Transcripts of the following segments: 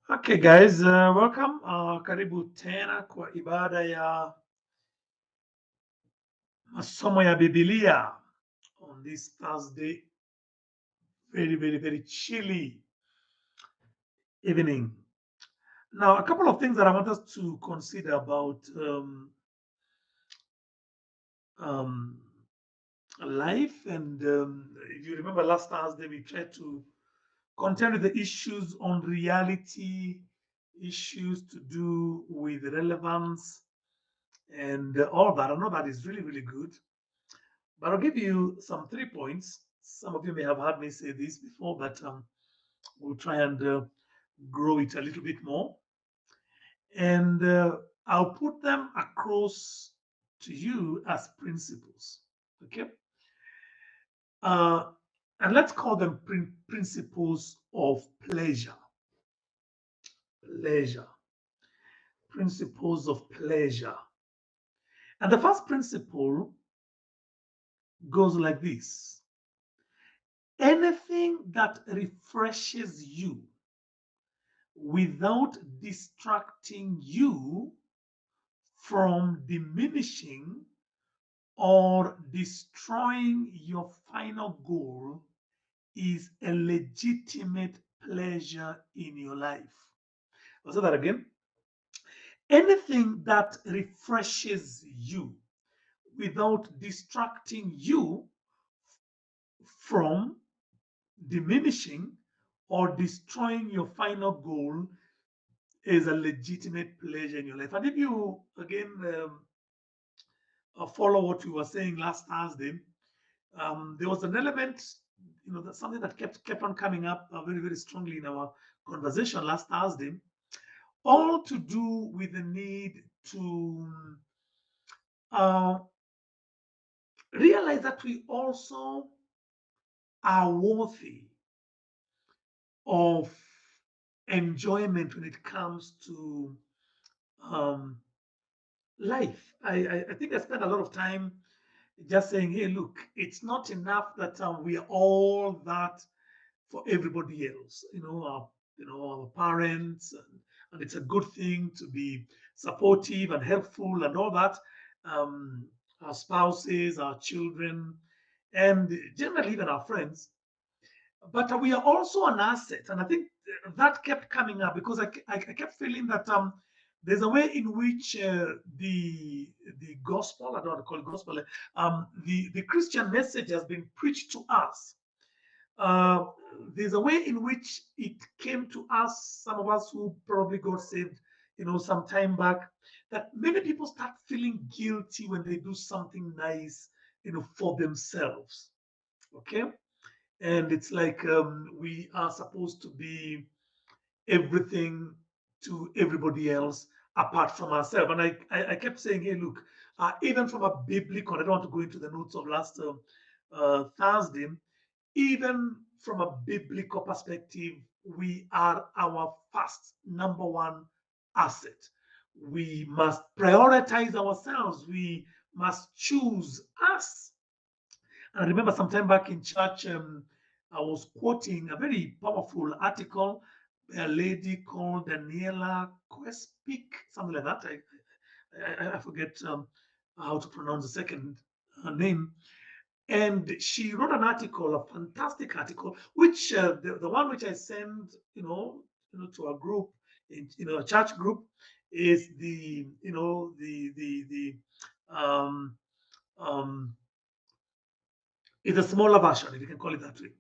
Okay guys, welcome. Karibu tena kwa ibada ya masomo ya Biblia on this Thursday, very chilly evening. Now, a couple of things that I want us to consider about um, life. And if you remember last Thursday, we tried to contend with the issues on reality, issues to do with relevance, and all that. I know that is really good. But I'll give you some 3 points. Some of you may have heard me say this before, but we'll try and grow it a little bit more. And I'll put them across to you as principles. Okay. Uh, and let's call them principles of pleasure. Pleasure. Principles of pleasure. And the first principle goes like this: anything that refreshes you without distracting you from diminishing or destroying your final goal is a legitimate pleasure in your life. I'll say that again. Anything that refreshes you without distracting you from diminishing or destroying your final goal is a legitimate pleasure in your life. And if you again follow what we were saying last Thursday, there was an element, that something that kept on coming up very strongly in our conversation last Thursday, all to do with the need to uh, realize that we also are worthy of enjoyment when it comes to um, life. I think I spent a lot of time just saying, hey, look, it's not enough that we are all that for everybody else. Our parents, and it's a good thing to be supportive and helpful and all that. Um, our spouses, our children, and generally even our friends. But we are also an asset, and I think that kept coming up because I kept feeling that there's a way in which the gospel, I don't want to call it gospel, the Christian message has been preached to us. uh, there's a way in which it came to us, some of us who probably got saved, some time back, that many people start feeling guilty when they do something nice, for themselves. Okay. And it's like we are supposed to be everything to everybody else apart from ourselves. And I kept saying, hey, look, even from a biblical, I don't want to go into the notes of last Thursday, even from a biblical perspective, we are our first number one asset. We must prioritize ourselves. We must choose us. And I remember sometime back in church, I was quoting a very powerful article by a lady called Daniela Quespic, something like that. I forget how to pronounce the second name. And she wrote an article, a fantastic article, which the one which I sent, to a group, a church group, is um, um, is a smaller version, if you can call it that way.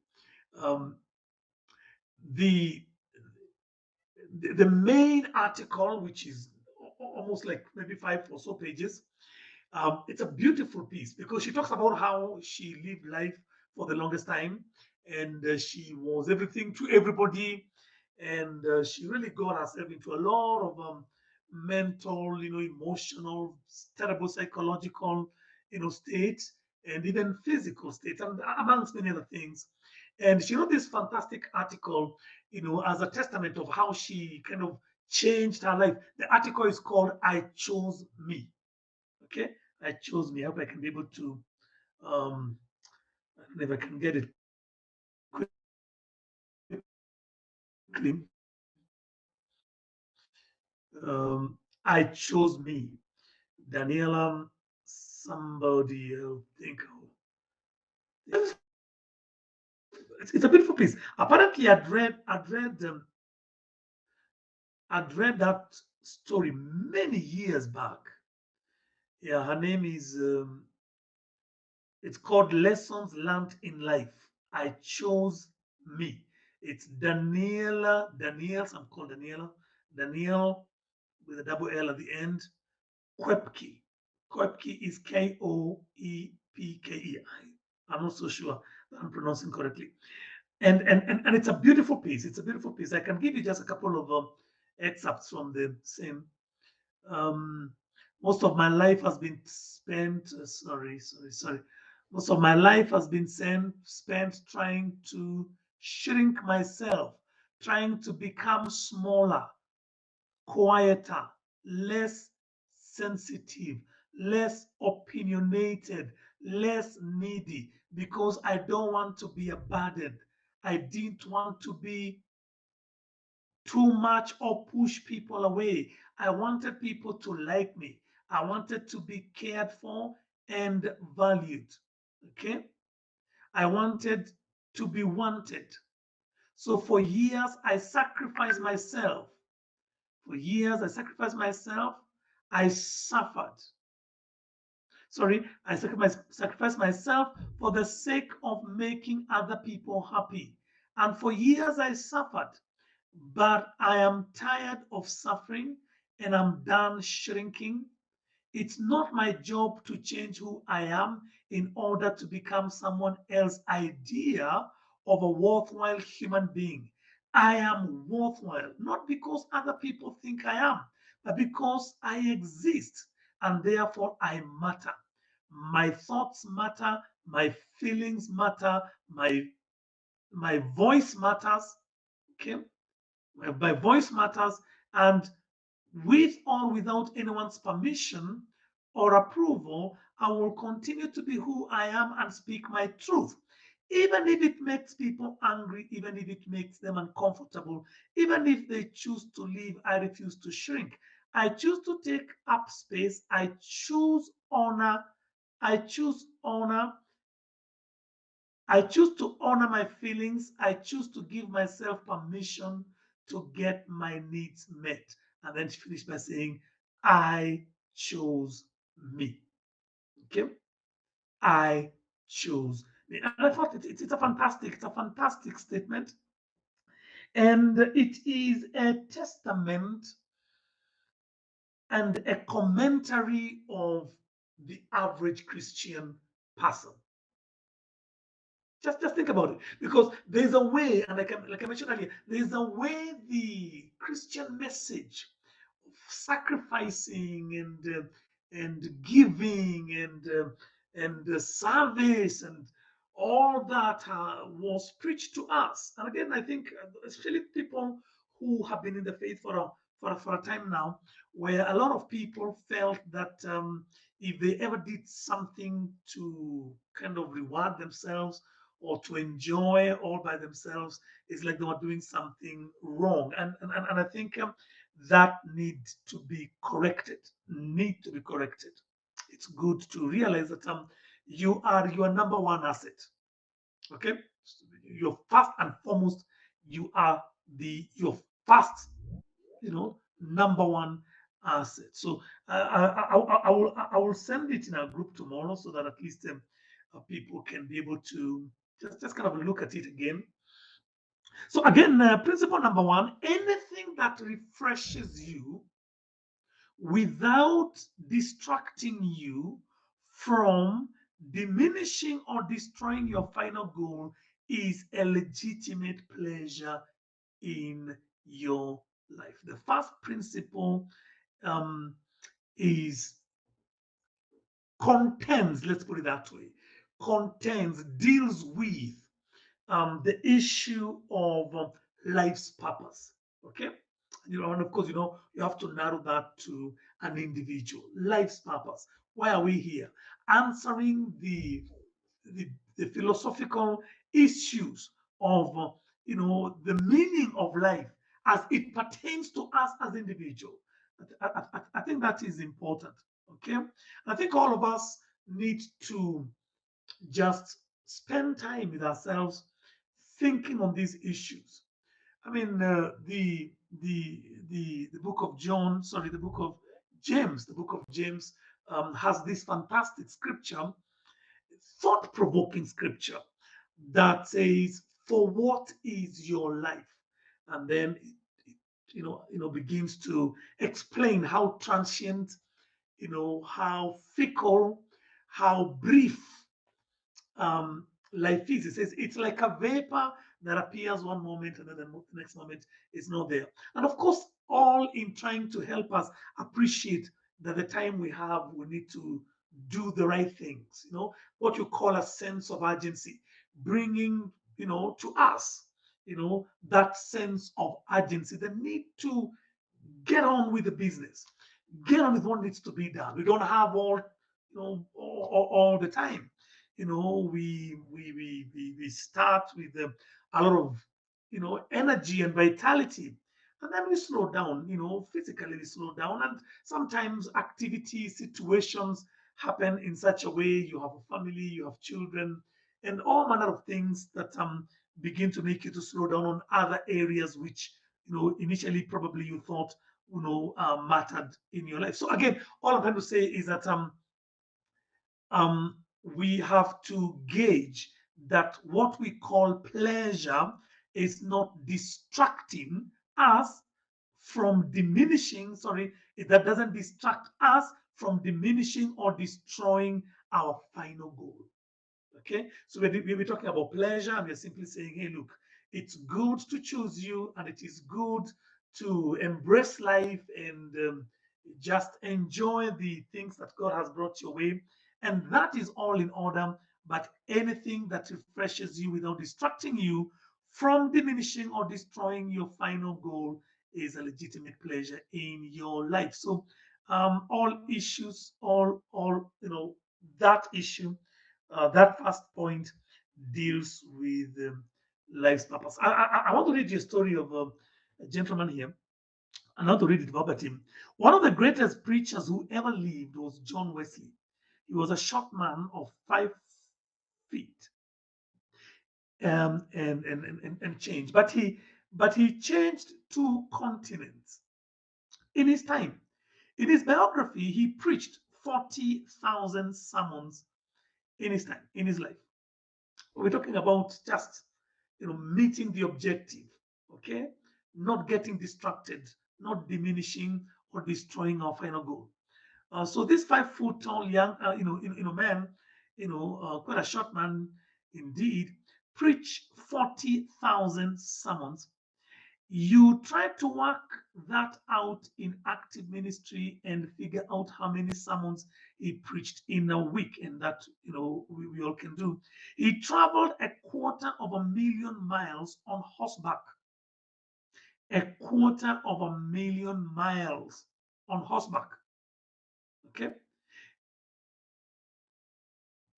Um, the the main article, which is almost like maybe 5 or so pages, it's a beautiful piece because she talks about how she lived life for the longest time, and she was everything to everybody, and she really got herself into a lot of mental, emotional, terrible psychological, states, and even physical states, and amongst many other things. And she wrote this fantastic article, as a testament of how she kind of changed her life. The article is called "I Chose Me." Okay, I chose me. I hope I can be able to, um, I don't know if I can get it quickly. I chose me. Daniela, somebody else think. It's a beautiful piece. Apparently, I'd read that story many years back. Yeah, her name is. It's called Lessons Learned in Life. I chose me. It's Daniela. Danielle. I'm called Daniela. Danielle with a double L at the end. Koepke. Koepke is Koepkei. I'm not so sure that I'm pronouncing correctly. And it's a beautiful piece. It's a beautiful piece. I can give you just a couple of excerpts from the same. Um, most of my life has been spent. Sorry. Most of my life has been spent trying to shrink myself, trying to become smaller, quieter, less sensitive, less opinionated, less needy, because I don't want to be a burden. I didn't want to be too much or push people away. I wanted people to like me. I wanted to be cared for and valued. Okay? I wanted to be wanted. So for years, I sacrificed myself. For years, I sacrificed myself. I suffered. Sorry, I sacrificed myself for the sake of making other people happy. And for years, I suffered. But I am tired of suffering and I'm done shrinking. It's not my job to change who I am in order to become someone else's idea of a worthwhile human being. I am worthwhile, not because other people think I am, but because I exist and therefore I matter. My thoughts matter, my feelings matter, my voice matters. Okay, my voice matters, and with or without anyone's permission or approval, I will continue to be who I am and speak my truth. Even if it makes people angry, even if it makes them uncomfortable, even if they choose to leave, I refuse to shrink. I choose to take up space. I choose honor. I choose honor. I choose to honor my feelings. I choose to give myself permission to get my needs met. And then she finished by saying, I chose me. Okay? I chose me. And I thought it's a fantastic statement. And it is a testament and a commentary of the average Christian person. Just think about it, because there's a way, and like I mentioned earlier, there's a way the Christian message of sacrificing and giving and service and all that was preached to us. And again, I think especially people who have been in the faith for a time now, where a lot of people felt that if they ever did something to kind of reward themselves or to enjoy all by themselves, it's like they were doing something wrong. And I think that needs to be corrected. Need to be corrected. It's good to realize that you are your number one asset. Okay, you're first and foremost. You are your first, number one asset. So I will send it in our group tomorrow so that at least people can be able to just kind of look at it again. So again, principle number one: anything that refreshes you without distracting you from diminishing or destroying your final goal is a legitimate pleasure in your life. The first principle um, is let's put it that way, deals with the issue of life's purpose. Okay, and of course, you have to narrow that to an individual. Life's purpose. Why are we here? Answering the, the philosophical issues of the meaning of life as it pertains to us as individuals. I think that is important. Okay. And I think all of us need to just spend time with ourselves thinking on these issues. I mean, the book of John, sorry, the book of James, the book of James has this fantastic scripture, thought-provoking scripture that says, "For what is your life?" And then begins to explain how transient, how fickle, how brief life is. It says it's like a vapor that appears one moment and then the next moment is not there. And of course, all in trying to help us appreciate that the time we have, we need to do the right things. What you call a sense of urgency, bringing, to us, that sense of urgency, the need to get on with the business, get on with what needs to be done. We don't have all the time. We start with a lot of energy and vitality, and then we slow down. Physically we slow down, and sometimes activities, situations happen in such a way. You have a family, you have children, and all manner of things that begin to make you to slow down on other areas which initially probably you thought mattered in your life. So again, all I'm trying to say is that we have to gauge that what we call pleasure is not distracting us from diminishing, sorry, that doesn't distract us from diminishing or destroying our final goal. Okay, so we're talking about pleasure, and we're simply saying, hey, look, it's good to choose you, and it is good to embrace life and just enjoy the things that God has brought your way. And that is all in order. But anything that refreshes you without distracting you from diminishing or destroying your final goal is a legitimate pleasure in your life. So all issues, all that issue, that first point deals with life's purpose. I want to read you a story of a gentleman here. I want to read it verbatim. One of the greatest preachers who ever lived was John Wesley. He was a short man of 5 feet and change, but he changed 2 continents in his time. In his biography, he preached 40,000 sermons in his time, in his life. We're talking about just meeting the objective, okay? Not getting distracted, not diminishing or destroying our final goal. So this 5 foot tall young, man, quite a short man indeed, preached 40,000 sermons. You try to work that out in active ministry and figure out how many sermons he preached in a week, and that we all can do. He traveled 250,000 miles on horseback. 250,000 miles on horseback. Okay,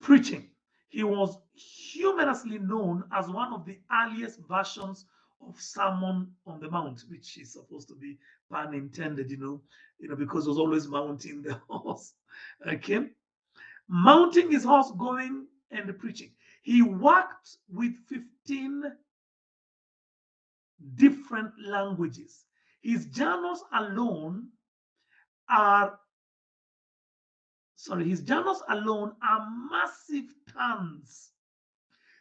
preaching. He was humorously known as one of the earliest versions of Sermon on the Mount, which is supposed to be pun intended, because he was always mounting the horse. Okay, mounting his horse, going and preaching. He worked with 15 different languages. His journals alone are his journals alone are massive tons.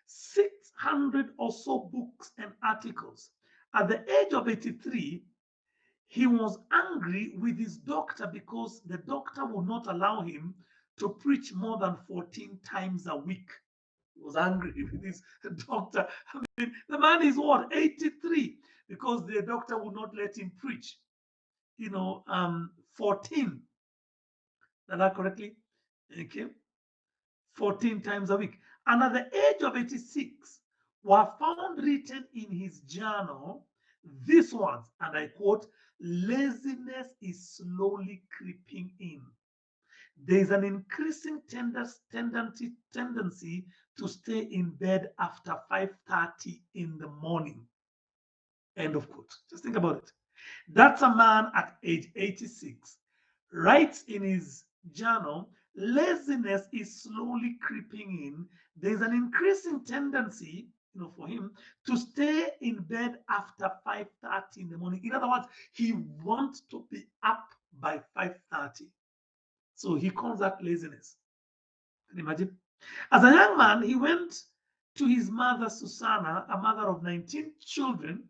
600 or so books and articles. At the age of 83, he was angry with his doctor because the doctor would not allow him to preach more than 14 times a week. He was angry with his doctor. I mean, the man is what, 83? Because the doctor would not let him preach, 14. Is that correctly? Okay. 14 times a week. And at the age of 86, were found written in his journal these words, and I quote, laziness is slowly creeping in. There is an increasing tendency to stay in bed after 5:30 in the morning. End of quote. Just think about it. That's a man at age 86 writes in his journal, laziness is slowly creeping in. There's an increasing tendency, for him to stay in bed after 5:30 in the morning. In other words, he wants to be up by 5:30. So he calls that laziness. Can you imagine? As a young man, he went to his mother, Susanna, a mother of 19 children,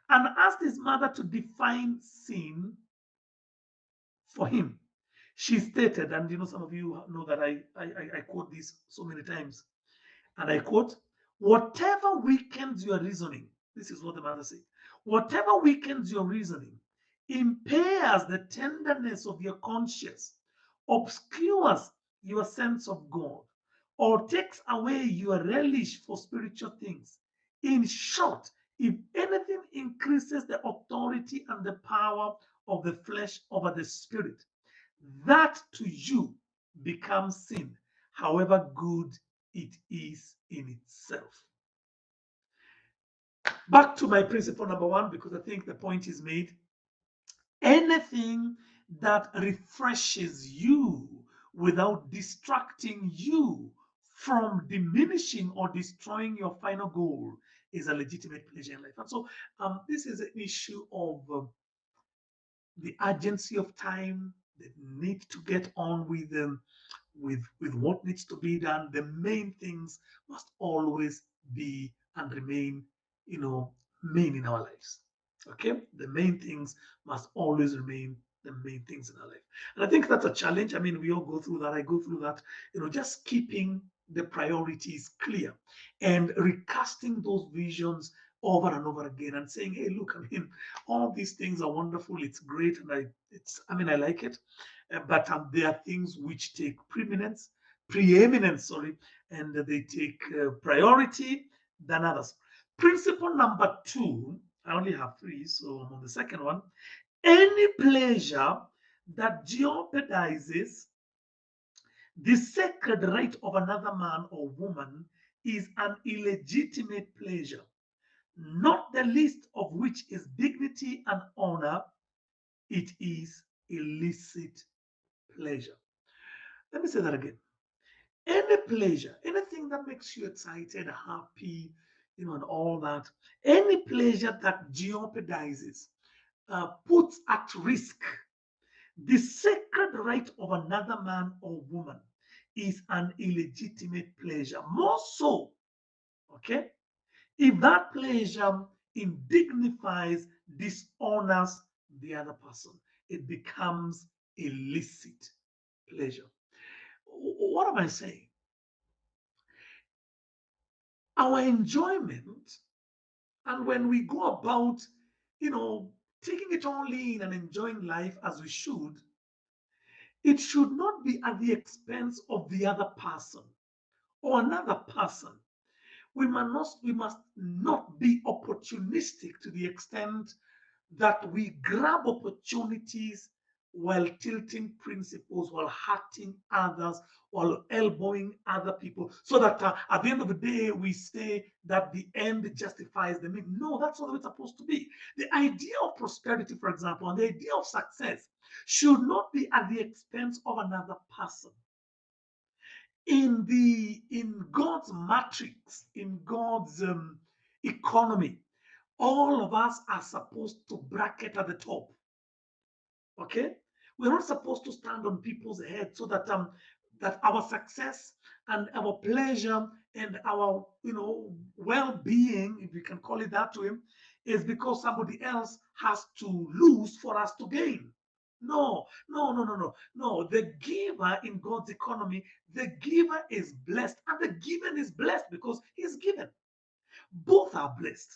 and asked his mother to define sin for him. She stated, and some of you know that I quote this so many times, and I quote, whatever weakens your reasoning, this is what the mother said, whatever weakens your reasoning, impairs the tenderness of your conscience, obscures your sense of God, or takes away your relish for spiritual things. In short, if anything increases the authority and the power of the flesh over the spirit, that to you becomes sin, however good it is in itself. Back to my principle number one, because I think the point is made. Anything that refreshes you without distracting you from diminishing or destroying your final goal is a legitimate pleasure in life. And so this is an issue of the urgency of time, the need to get on with them, with what needs to be done. The main things must always be and remain, main in our lives. Okay, the main things must always remain the main things in our life, and I think that's a challenge. I mean, we all go through that. I go through that. Just keeping the priorities clear and recasting those visions over and over again and saying, hey, look, I mean, all these things are wonderful, it's great, and I like it, but there are things which take preeminence, sorry, and they take priority than others. Principle number two, I only have three, so I'm on the second one. Any pleasure that jeopardizes the sacred right of another man or woman is an illegitimate pleasure, not the least of which is dignity and honor. It is illicit pleasure. Let me say that again. Any pleasure, anything that makes you excited, happy, and all that, any pleasure that jeopardizes, puts at risk the sacred right of another man or woman is an illegitimate pleasure. More so, okay, if that pleasure indignifies, dishonors the other person, it becomes illicit pleasure. What am I saying? Our enjoyment, and when we go about, you know, taking it all in and enjoying life as we should, it should not be at the expense of the other person or another person. We must not be opportunistic to the extent that we grab opportunities while tilting principles, while hurting others, while elbowing other people, so that at the end of the day, we say that the end justifies the means. No, that's not what it's supposed to be. The idea of prosperity, for example, and the idea of success should not be at the expense of another person. In God's matrix, in God's economy, all of us are supposed to bracket at the top. Okay, we're not supposed to stand on people's heads so that our success and our pleasure and our well-being, if we can call it that to him, is because somebody else has to lose for us to gain. No, no, no, no, no, no. The giver in God's economy, the giver is blessed, and the given is blessed because he's given. Both are blessed.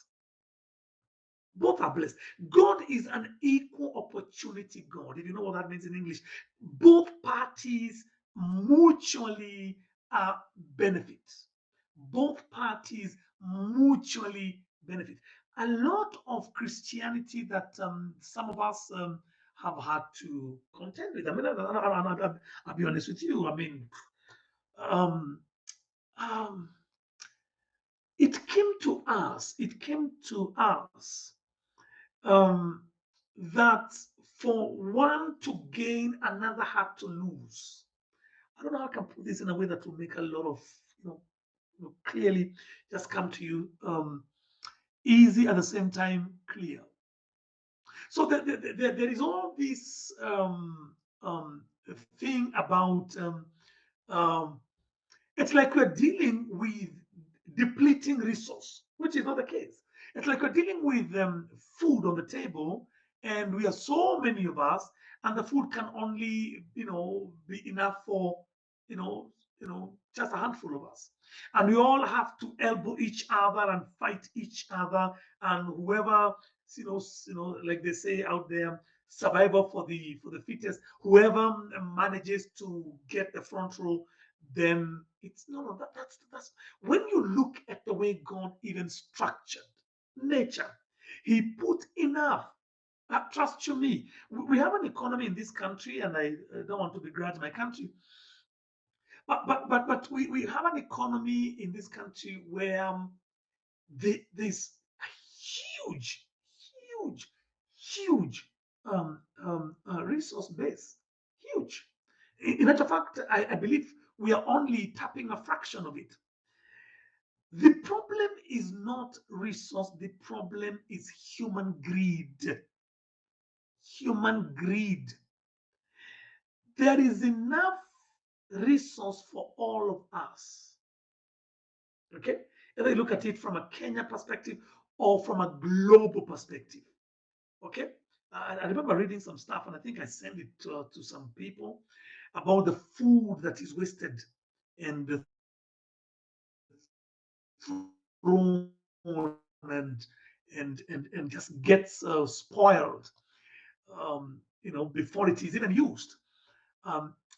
Both are blessed. God is an equal opportunity God. If you know what that means in English, both parties mutually benefit. Both parties mutually benefit. A lot of Christianity that some of us have had to contend with. I mean, I'll be honest with you. I mean, um, um, it came to us. It came to us. Um, that for one to gain, another had to lose. I don't know how I can put this in a way that will make a lot of, you know, clearly just come to you, easy at the same time clear. So there is all this thing about um, it's like we're dealing with depleting resource, which is not the case. It's like we're dealing with food on the table, and we are so many of us, and the food can only, be enough for, you know, just a handful of us, and we all have to elbow each other and fight each other, and whoever, like they say out there, survival for the fittest. Whoever manages to get the front row, then it's no, that's when you look at the way God even structured nature, He put enough. Trust you me, we have an economy in this country, and I don't want to begrudge my country, but we have an economy in this country where there's a huge, huge resource base, huge. In actual fact, I believe we are only tapping a fraction of it. The problem is not resource, the problem is human greed. Human greed. There is enough resource for all of us. Okay? Either you look at it from a Kenya perspective or from a global perspective. Okay? I remember reading some stuff, and I think I sent it to some people about the food that is wasted and thrown and just gets spoiled, before it is even used.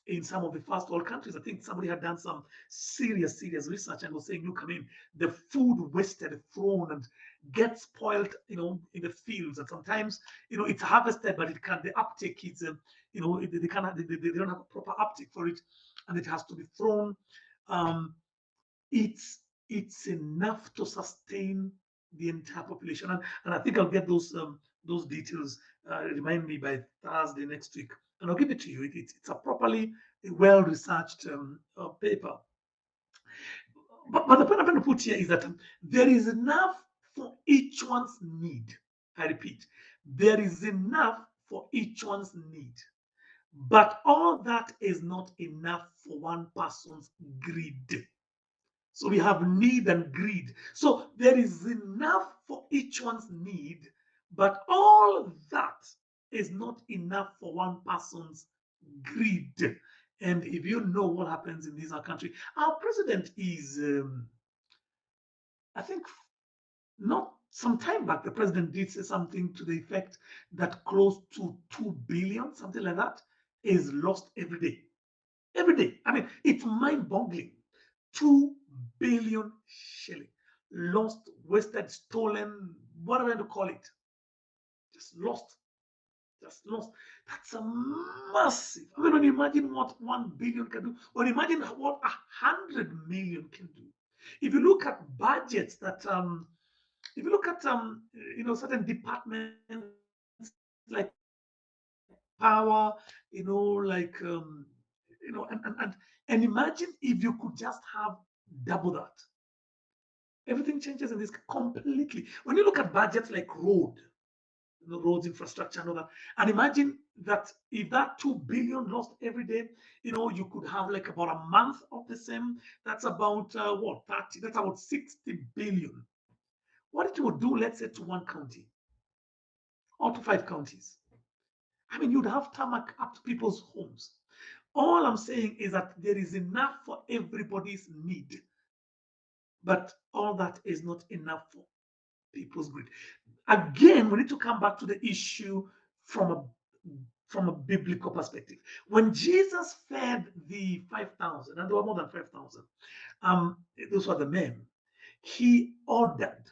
In some of the first world countries, I think somebody had done some serious research and was saying, look, I mean, the food wasted, thrown, and gets spoiled, in the fields. And sometimes, it's harvested, but it can't. The uptake is, they can't. They don't have a proper uptake for it, and it has to be thrown. Um, it's enough to sustain the entire population. And I think I'll get those details. Remind me by Thursday next week, and I'll give it to you. It's a properly well researched paper. But the point I'm trying to put here is that there is enough for each one's need. I repeat, there is enough for each one's need. But all that is not enough for one person's greed. So we have need and greed. So there is enough for each one's need, but all that is not enough for one person's greed. And if you know what happens in this our country, our president is, I think, not some time back, the president did say something to the effect that close to 2 billion, something like that, is lost every day. Every day. I mean, it's mind boggling. 2 billion shilling lost, wasted, stolen, whatever you call it. Just lost. Just lost. That's a massive. I mean, when you imagine what 1 billion can do, or imagine what 100 million can do. If you look at budgets that, if you look at, certain departments like power, and imagine if you could just have double that. Everything changes in this completely. When you look at budgets like roads, infrastructure, and all that, and imagine that if that 2 billion lost every day, you could have like about a month of the same. That's about what 30. That's about 60 billion. What it would do, let's say, to one county or to 5 counties. I mean, you'd have tarmac up to people's homes. All I'm saying is that there is enough for everybody's need, but all that is not enough for people's greed. Again, we need to come back to the issue from a biblical perspective. When Jesus fed the 5,000, and there were more than 5,000, those were the men, he ordered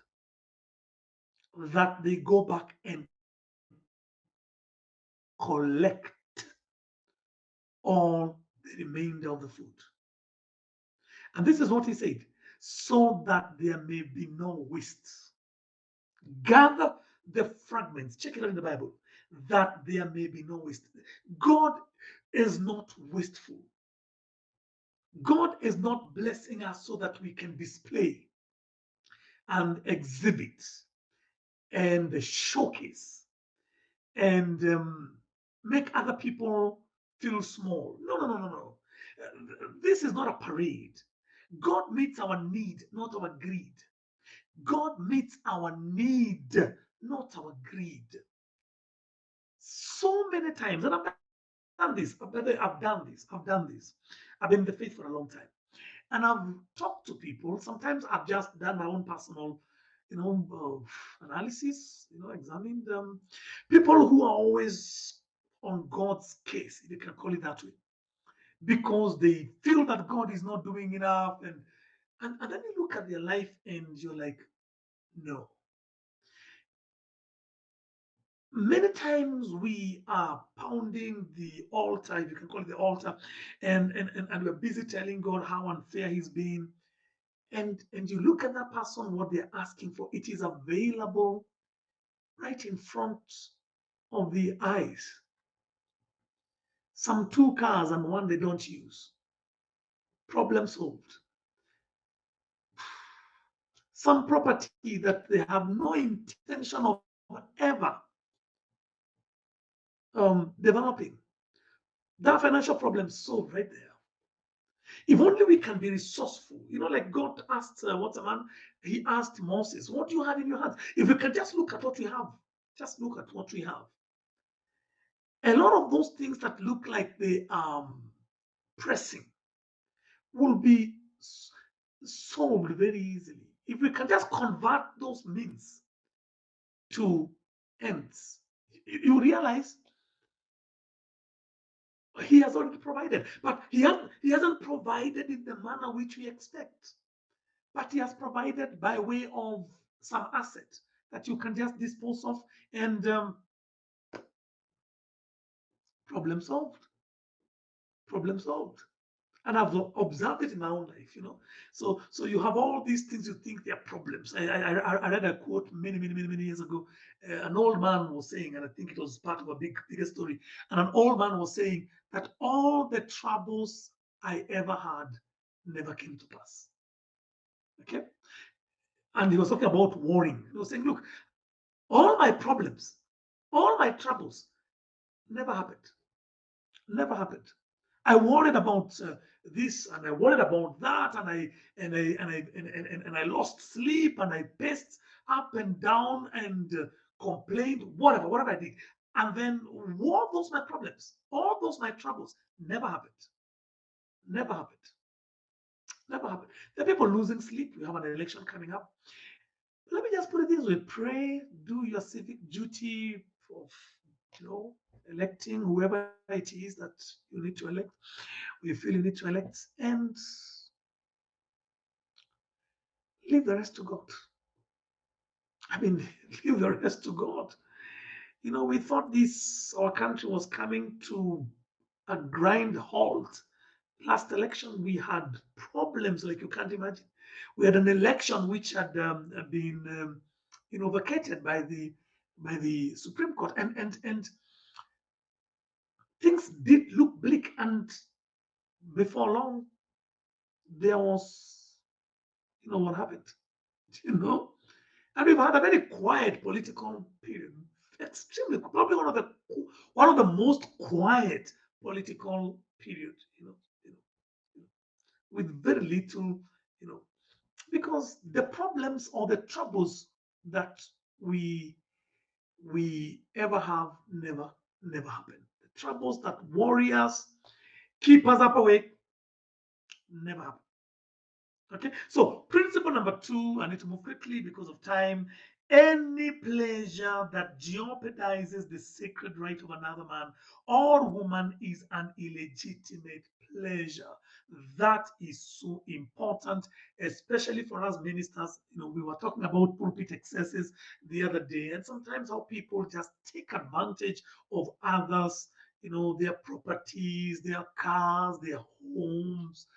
that they go back and collect all the remainder of the food. And this is what he said, so that there may be no waste. Gather the fragments. Check it out in the Bible. that there may be no waste. God is not wasteful. God is not blessing us so that we can display and exhibit and showcase and make other people feel small. No, no, no, no, no. This is not a parade. God meets our need, not our greed. God meets our need, not our greed. So many times, and I've done this, I've been in the faith for a long time. And I've talked to people. Sometimes I've just done my own personal, analysis, examined people who are always on God's case, if you can call it that way, because they feel that God is not doing enough. And then you look at their life and you're like, no. Many times we are pounding the altar, if you can call it the altar, and we're busy telling God how unfair He's been. And you look at that person, what they're asking for, it is available right in front of the eyes. Some two cars and one they don't use. Problem solved. Some property that they have no intention of ever developing. That financial problem solved right there. If only we can be resourceful, like God asked, what's a man? He asked Moses, "What do you have in your hands?" If we can just look at what we have, just look at what we have. A lot of those things that look like they are pressing will be solved very easily if we can just convert those means to ends. You realize He has already provided, but he hasn't provided in the manner which we expect. But He has provided by way of some asset that you can just dispose of, and problem solved. Problem solved. And I've observed it in my own life. So you have all these things you think they are problems. I read a quote many years ago. An old man was saying, and I think it was part of a bigger story. And an old man was saying that all the troubles I ever had never came to pass. Okay, and he was talking about worrying. He was saying, look, all my problems, all my troubles never happened. Never happened. I worried about this and I worried about that, and I lost sleep and I paced up and down and complained, whatever I did. And then all those my problems, all those my troubles never happened. Never happened. Never happened. There are people losing sleep. We have an election coming up. Let me just put it this way: pray, do your civic duty of, you know, electing whoever it is that you need to elect, or you feel you need to elect, and leave the rest to God. I mean, leave the rest to God. We thought our country was coming to a grind halt. Last election, we had problems like you can't imagine. We had an election which had been, vacated by the Supreme Court, and things did look bleak. And before long, there was, what happened, you know, and we've had a very quiet political period, extremely, probably one of the most quiet political period, you know, with very little, you know, because the problems or the troubles that we we ever have never happen. The troubles that worry us, keep us up awake, never happen. Okay, so principle number two, I need to move quickly because of time. Any pleasure that jeopardizes the sacred right of another man or woman is an illegitimate pleasure. That is so important, especially for us ministers. We were talking about pulpit excesses the other day, and sometimes how people just take advantage of others, their properties, their cars, their homes,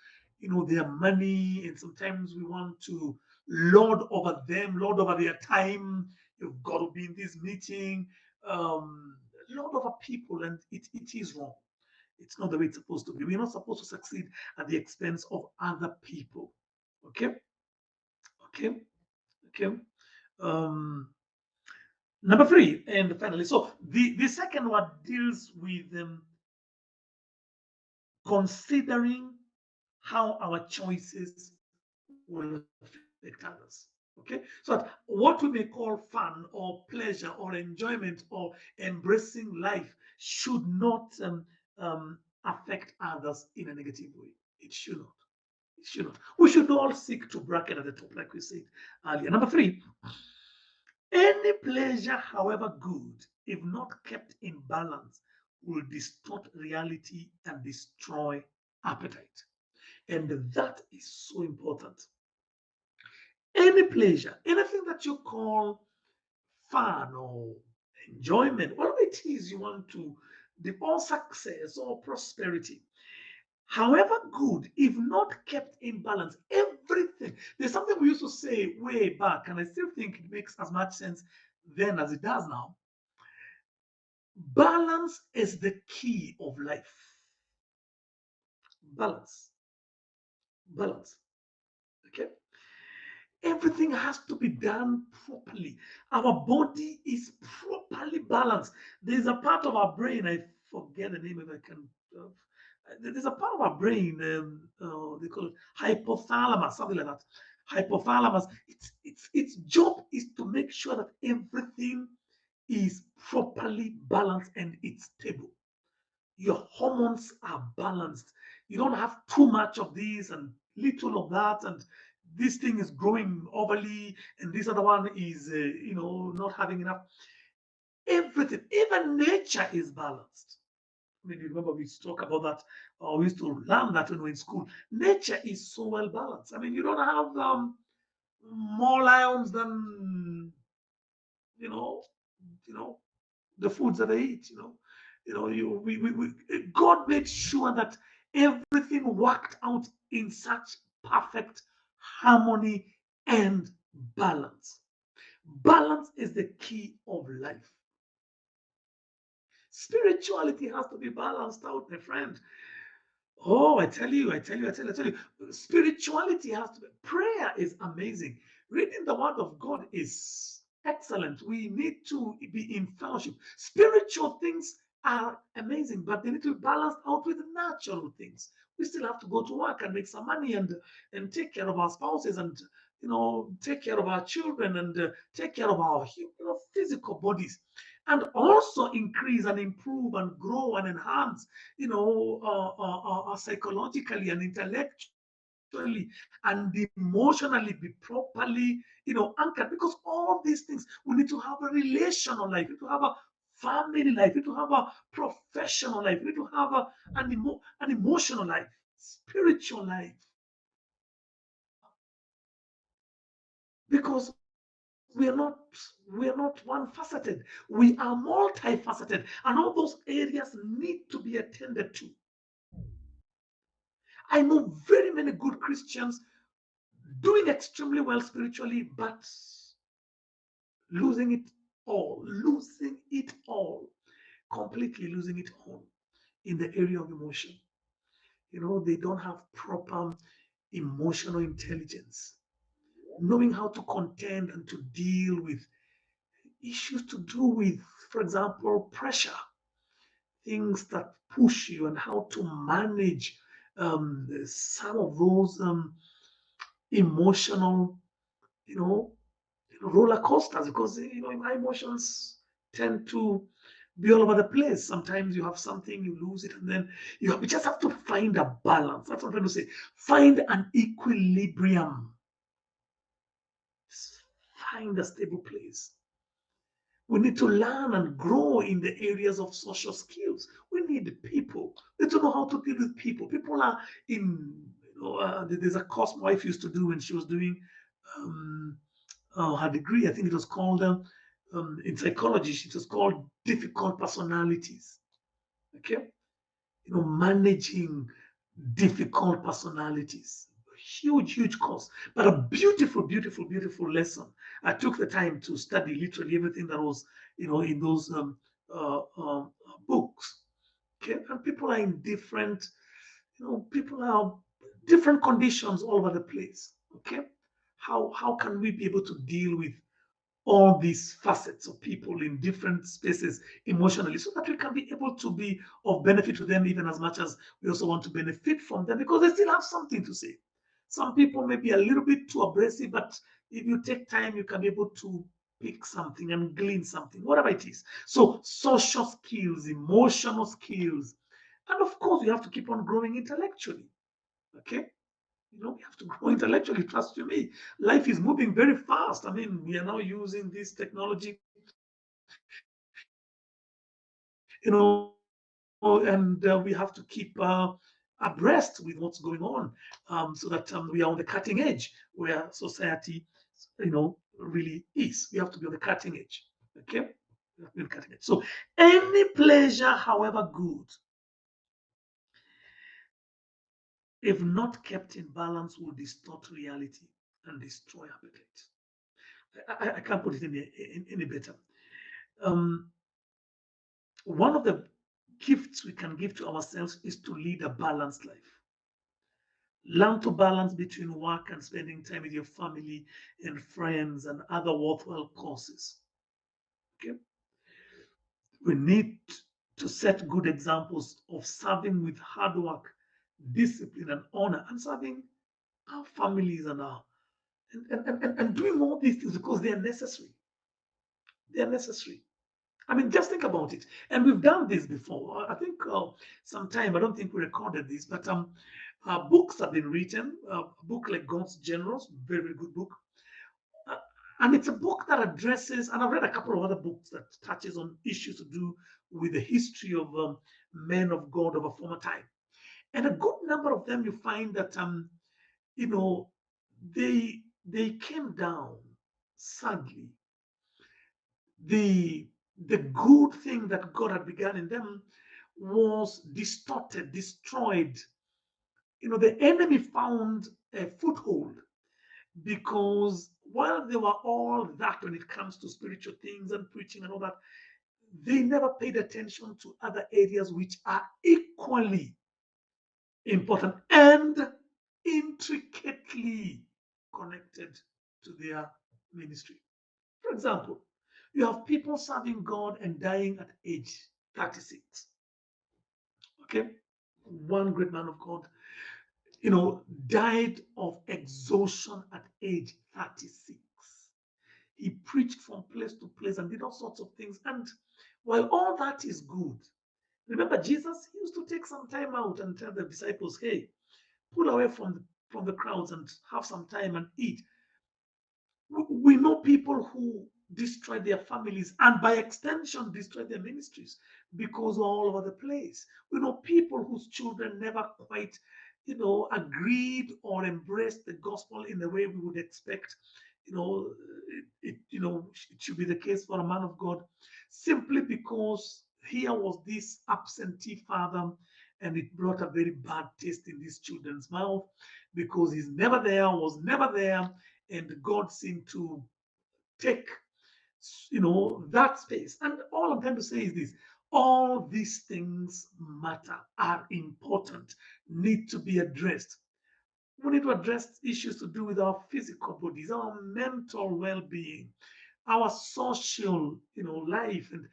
their money, and sometimes we want to lord over them, lord over their time. You've got to be in this meeting. Um, lot of our people, and it is wrong. It's not the way it's supposed to be. We're not supposed to succeed at the expense of other people. Okay, okay, okay. Um, Number three, and finally, so the second one deals with considering how our choices will affect others. Okay, so that what we may call fun or pleasure or enjoyment or embracing life should not affect others in a negative way. It should not. It should not. We should all seek to bracket at the top, like we said earlier. Number three, any pleasure, however good, if not kept in balance, will distort reality and destroy appetite. And that is so important. Any pleasure, anything that you call fun or enjoyment, whatever it is you want to, or success or prosperity, however good, if not kept in balance, everything. There's something we used to say way back, and I still think it makes as much sense then as it does now. Balance is the key of life. Balance. Balance. Okay? Everything has to be done properly. Our body is properly balanced. There's a part of our brain, I forget the name if I can. There's a part of our brain, they call it hypothalamus, something like that. Hypothalamus, its job is to make sure that everything is properly balanced and it's stable. Your hormones are balanced. You don't have too much of this and little of that, and this thing is growing overly, and this other one is, not having enough. Everything, even nature is balanced. I mean, you remember we used to talk about that, or we used to learn that when we were in school. Nature is so well balanced. I mean, you don't have more lions than you know, you know, the foods that they eat. God made sure that everything worked out in such perfect harmony and balance. Balance is the key of life. Spirituality has to be balanced out, my friend. Oh, I tell you, I tell you, I tell you, I tell you. Spirituality has to be. Prayer is amazing. Reading the Word of God is excellent. We need to be in fellowship. Spiritual things are amazing, but they need to be balanced out with natural things. We still have to go to work and make some money and take care of our spouses and take care of our children and take care of our physical bodies, and also increase and improve and grow and enhance psychologically and intellectually and emotionally, be properly, anchored. Because all these things, we need to have a relational life, we need to have a family life, we need to have a professional life, we need to have an emotional life, spiritual life. Because we are not one-faceted. We are multifaceted, and all those areas need to be attended to. I know very many good Christians doing extremely well spiritually, but losing it all, completely losing it all in the area of emotion. They don't have proper emotional intelligence, knowing how to contend and to deal with issues to do with, for example, pressure, things that push you, and how to manage some of those emotional, you know, roller coasters, because my emotions tend to be all over the place. Sometimes you have something, you lose it, and then you just have to find a balance. That's what I'm trying to say. Find an equilibrium. Find a stable place. We need to learn and grow in the areas of social skills. We need people. We need to know how to deal with people. People are there's a course my wife used to do when she was doing um, her degree. I think it was called, in psychology, it was called difficult personalities. Okay? Managing difficult personalities. Huge, huge course, but a beautiful, beautiful, beautiful lesson. I took the time to study literally everything that was, in those books. Okay, and people are in different, people are different conditions all over the place. Okay, how can we be able to deal with all these facets of people in different spaces emotionally so that we can be able to be of benefit to them even as much as we also want to benefit from them because they still have something to say. Some people may be a little bit too abrasive, but if you take time, you can be able to pick something and glean something, whatever it is. So social skills, emotional skills, and of course, you have to keep on growing intellectually. Okay, we have to grow intellectually. Trust you me, life is moving very fast. I mean, we are now using this technology, and we have to keep abreast with what's going on, so that we are on the cutting edge where society, really is. We have to be on the cutting edge. Okay, we have to be on the cutting edge. So, any pleasure, however good, if not kept in balance, will distort reality and destroy appetite. I can't put it any better. Um, One of the gifts we can give to ourselves is to lead a balanced life. Learn to balance between work and spending time with your family and friends and other worthwhile causes. Okay? We need to set good examples of serving with hard work, discipline, and honor, and serving our families and doing all these things because they are necessary. They are necessary. I mean, just think about it. And we've done this before. I think sometime, I don't think we recorded this, but books have been written. A book like God's Generals, very, very good book. Uh, and it's a book that addresses, and I've read a couple of other books that touches on issues to do with the history of men of God of a former time. And a good number of them, you find that, you know, they came down sadly the the good thing that God had begun in them was distorted, destroyed. The enemy found a foothold because while they were all that when it comes to spiritual things and preaching and all that, they never paid attention to other areas which are equally important and intricately connected to their ministry. For example, you have people serving God and dying at age 36. Okay? One great man of God, died of exhaustion at age 36. He preached from place to place and did all sorts of things. And while all that is good, remember Jesus used to take some time out and tell the disciples, hey, pull away from the crowds and have some time and eat. We know people who destroy their families and by extension destroy their ministries because we're all over the place. We know people whose children never quite, agreed or embraced the gospel in the way we would expect. It should be the case for a man of God simply because here was this absentee father and it brought a very bad taste in these children's mouth because he's never there, was never there, and God seemed to take, that space. And all I'm trying to say is this: all these things matter, are important, need to be addressed. We need to address issues to do with our physical bodies, our mental well-being, our social, life, and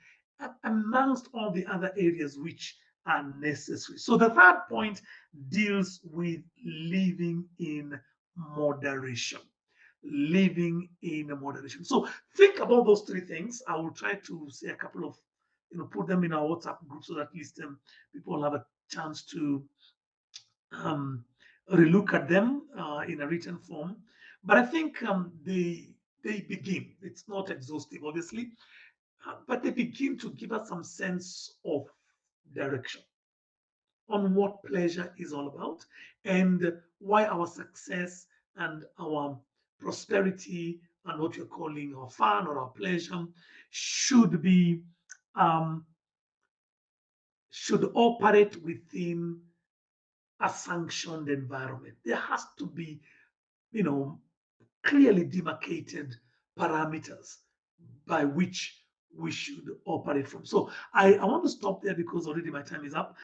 amongst all the other areas which are necessary. So the third point deals with living in moderation. Living in moderation. So think about those three things. I will try to say a couple of, put them in our WhatsApp group so that at least people have a chance to um, relook at them in a written form. But I think they begin. It's not exhaustive, obviously, but they begin to give us some sense of direction on what pleasure is all about and why our success and our prosperity and what you're calling our fun or our pleasure should be um, should operate within a sanctioned environment. There has to be, you know, clearly demarcated parameters by which we should operate from. So I want to stop there because already my time is up.